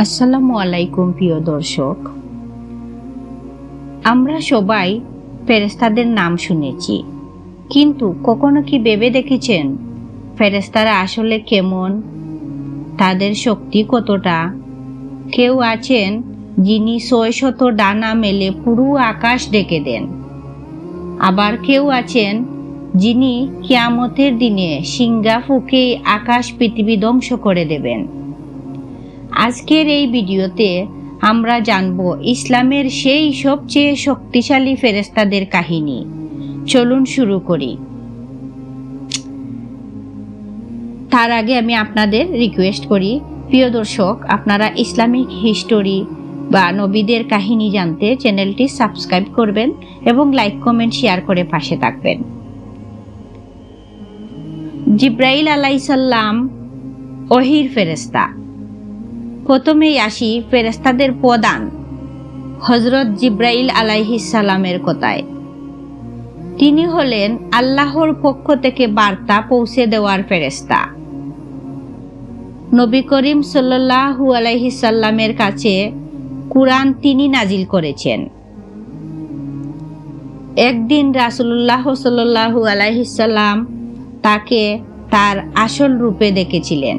আসসালামু আলাইকুম প্রিয় দর্শক, আমরা সবাই ফেরেশতাদের নাম শুনেছি, কিন্তু কখনো কি ভেবে দেখেছেন ফেরেশতারা আসলে কেমন, তাদের শক্তি কতটা? কেউ আছেন যিনি ৬০০ ডানা মেলে পুরো আকাশ ঢেকে দেন, আবার কেউ আছেন যিনি কিয়ামতের দিনে সিংহা ফুঁকে আকাশ পৃথিবী ধ্বংস করে দেবেন। আজকের এই ভিডিওতে আমরা জানব ইসলামের সেই সবচেয়ে শক্তিশালী ফেরেশতাদের কাহিনী। চলুন শুরু করি। তার আগে আমি আপনাদের রিকোয়েস্ট করি, প্রিয় দর্শক, আপনারা ইসলামিক হিস্টোরি বা নবীদের কাহিনী জানতে চ্যানেলটি সাবস্ক্রাইব করবেন এবং লাইক কমেন্ট শেয়ার করে পাশে থাকবেন। জিব্রাইল আলাইহিস সালাম ওহীর ফেরেশতা। প্রথমেই আসি ফেরেশতাদের প্রধান হযরত জিব্রাইল আলাইহিস সালামের কথায়। তিনি হলেন আল্লাহর পক্ষ থেকে বার্তা পৌঁছে দেওয়ার ফেরেশতা। নবী করিম সাল্লাল্লাহু আলাইহি সাল্লামের কাছে কুরআন তিনি নাজিল করেছেন। একদিন রাসূলুল্লাহ সাল্লাল্লাহু আলাইহি সাল্লাম তাকে তার আসল রূপে দেখেছিলেন।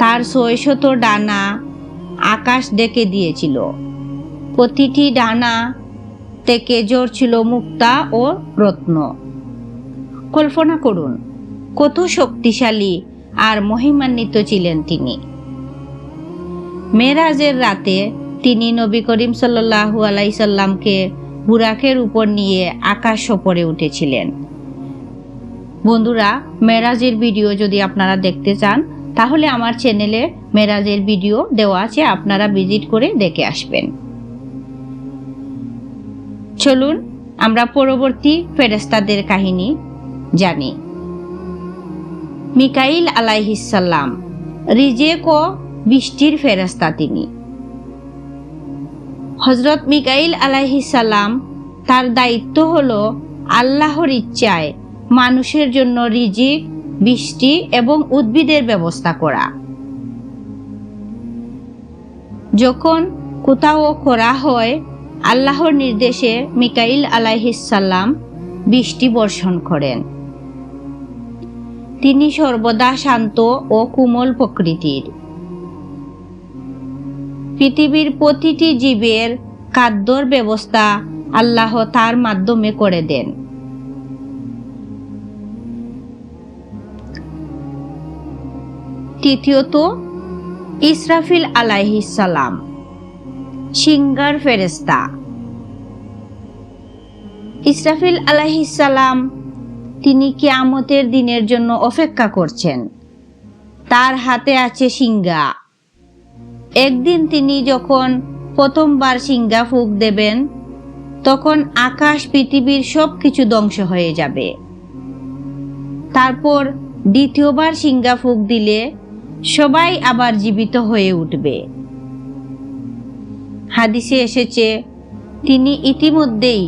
তার ৬০০ ডানা আকাশ ঢেকে দিয়েছিল। প্রতিটি ডানা থেকে ঝরছিল মুক্তা ও রত্ন। কল্পনা করুন কত শক্তিশালী আর মহিমান্বিত ছিলেন তিনি। মেরাজের রাতে তিনি নবী করিম সাল্লাল্লাহু আলাইহি সাল্লামকে বুরাকের উপর নিয়ে আকাশ সফরে উঠেছিলেন। বন্ধুরা, মেরাজের ভিডিও যদি আপনারা দেখতে চান তাহলে আমার চ্যানেলে মেরাজের ভিডিও দেওয়া আছে, আপনারা ভিজিট করে দেখে আসবেন। চলুন আমরা পরবর্তী ফেরেশতাদের কাহিনী জানি। মিকাইল আলাইহিস সালাম রিজেক ও বৃষ্টির ফেরেশতা তিনি। হযরত মিকাইল আলাইহিস সালাম তার দায়িত্ব হলো আল্লাহর ইচ্ছায় মানুষের জন্য রিজিক, বৃষ্টি এবং উদ্ভিদের ব্যবস্থা করা। যখন কোথাও খরা হয়, আল্লাহর নির্দেশে মিকাইল আলাইহিস সালাম বৃষ্টি বর্ষণ করেন। তিনি সর্বদা শান্ত ও কোমল প্রকৃতির। পৃথিবীর প্রতিটি জীবের খাদ্যর ব্যবস্থা আল্লাহ তার মাধ্যমে করে দেন। তৃতীয়ত, ইসরাফিল আলাইহিস সালাম সিংহার ফেরেশতা। ইসরাফিল আলাইহিস সালাম তিনি কিয়ামতের দিনের জন্য অপেক্ষা করছেন। তার হাতে আছে সিংহা। একদিন তিনি যখন প্রথমবার সিংহা ফুঁক দেবেন, তখন আকাশ পৃথিবীর সবকিছু ধ্বংস হয়ে যাবে। তারপর দ্বিতীয়বার সিংহা ফুঁক দিলে সবাই আবার জীবিত হয়ে উঠবে। হাদিসে এসেছে তিনি ইতিমধ্যেই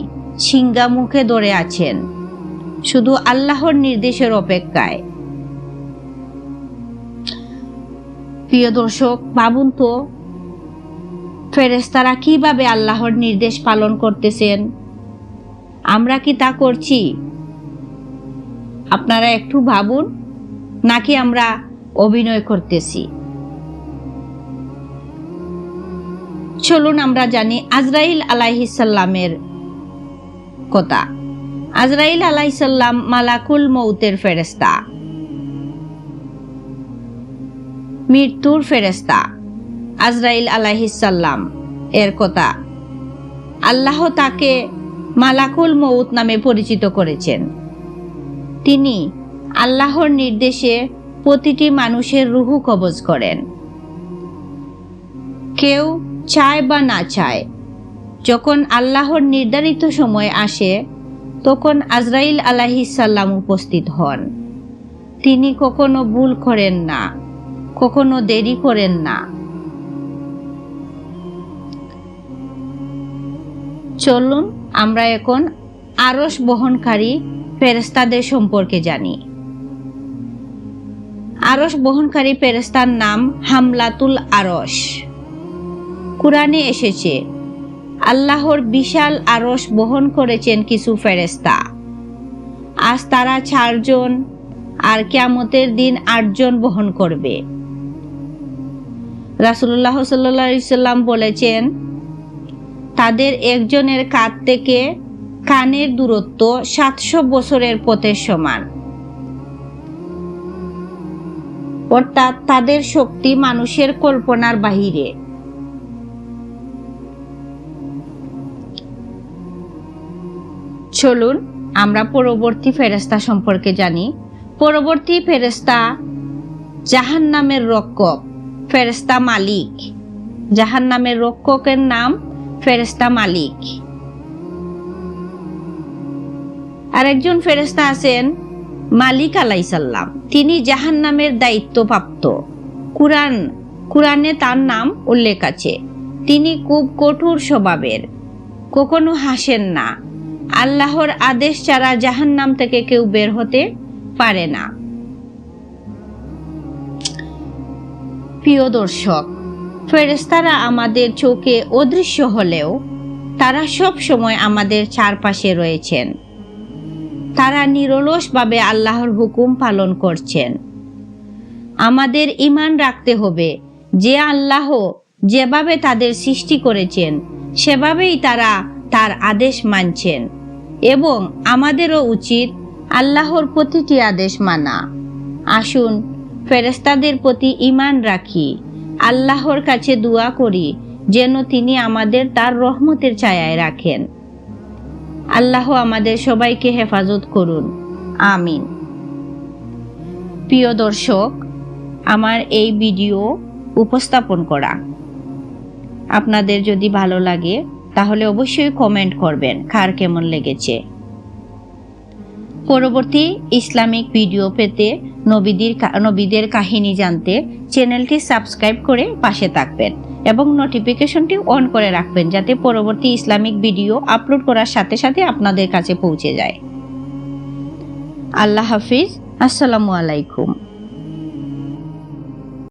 সিংহা মুখে ধরে আছেন, শুধু আল্লাহর নির্দেশের অপেক্ষায়। প্রিয় দর্শক, ভাবুন তো ফেরেশতারা কিভাবে আল্লাহর নির্দেশ পালন করতেছেন। আমরা কি তা করছি? আপনারা একটু ভাবুন, নাকি আমরা অভিনয় করতেছি? চলুন আমরা জানি আজরাইল আলাইহিস সালামের কথা। আজরাইল আলাইহিস সালাম মালাকুল মউতের ফেরেশতা, মৃত্যুর ফেরেশতা। আজরাইল আলাইহিস সালাম এর কথা আল্লাহ তাকে মালাকুল মউত নামে পরিচিত করেছেন। তিনি আল্লাহর নির্দেশে প্রতিটি মানুষের রূহ কবজ করেন। কেউ চায় বা না চায়, যখন আল্লাহর নির্ধারিত সময় আসে তখন আজরাইল আলাইহিস সালাম উপস্থিত হন। তিনি কখনো ভুল করেন না, কখনো দেরি করেন না। চলুন আমরা এখন আরশ বহনকারী ফেরেশতাদের সম্পর্কে জানি। আরশ বহনকারী ফেরেশতার নাম হামলাতুল আরশ। কুরআনে এসেছে আল্লাহর বিশাল আরশ বহন করেছেন কিছু ফেরেশতা। আজ তারা 4 জন আর কিয়ামতের দিন 8 জন বহন করবে। রাসূলুল্লাহ সাল্লাল্লাহু আলাইহি সাল্লাম বলেছেন তাদের একজনের কাঁধ থেকে কানের দূরত্ব 700 বছরের পথের সমান। অর্থাৎ তাদের শক্তি মানুষের কল্পনার বাহিরে। চলুন আমরা পরবর্তী ফেরেশতা সম্পর্কে জানি। পরবর্তী ফেরেশতা জাহান্নামের রক্ষক, ফেরেশতা মালিক। জাহান্নামের রক্ষকের নাম ফেরেশতা মালিক। আরেকজন ফেরেশতা আছেন মালিক আলাইহিস সালাম। তিনি জাহান্নামের দায়িত্বপ্রাপ্ত। কুরআনে তার নাম উল্লেখ আছে। তিনি খুব কঠোর স্বভাবের, কখনো হাসেন না। আল্লাহর আদেশ ছাড়া জাহান্নাম থেকে কেউ বের হতে পারে না। প্রিয় দর্শক, ফেরেশতারা আমাদের চোখে অদৃশ্য হলেও তারা সব সময় আমাদের চারপাশে রয়েছেন। তারা নিরলসভাবে আল্লাহর হুকুম পালন করছেন। আমাদের ঈমান রাখতে হবে যে আল্লাহ যেভাবে তাদের সৃষ্টি করেছেন সেভাবেই তারা তার আদেশ মানছেন এবং আমাদেরও উচিত আল্লাহর প্রতিটি আদেশ মানা। আসুন ফেরেশতাদের প্রতি ঈমান রাখি, আল্লাহর কাছে দোয়া করি যেন তিনি আমাদের তার রহমতের ছায়ায় রাখেন। আল্লাহ আমাদের সবাইকে হেফাজত করুন, আমিন। প্রিয় দর্শক, আমার এই ভিডিও উপস্থাপন করা আপনাদের যদি ভালো লাগে তাহলে অবশ্যই কমেন্ট করবেন কার কেমন লেগেছে। পরবর্তী ইসলামিক ভিডিও পেতে, নবীদের কাহিনী জানতে চ্যানেলটি সাবস্ক্রাইব করে পাশে থাকবেন এবং নোটিফিকেশনটি অন করে রাখবেন যাতে পরবর্তী ইসলামিক ভিডিও আপলোড করার সাথে সাথে আপনাদের কাছে পৌঁছে যায়। আল্লাহ হাফিজ। আসসালামু আলাইকুম।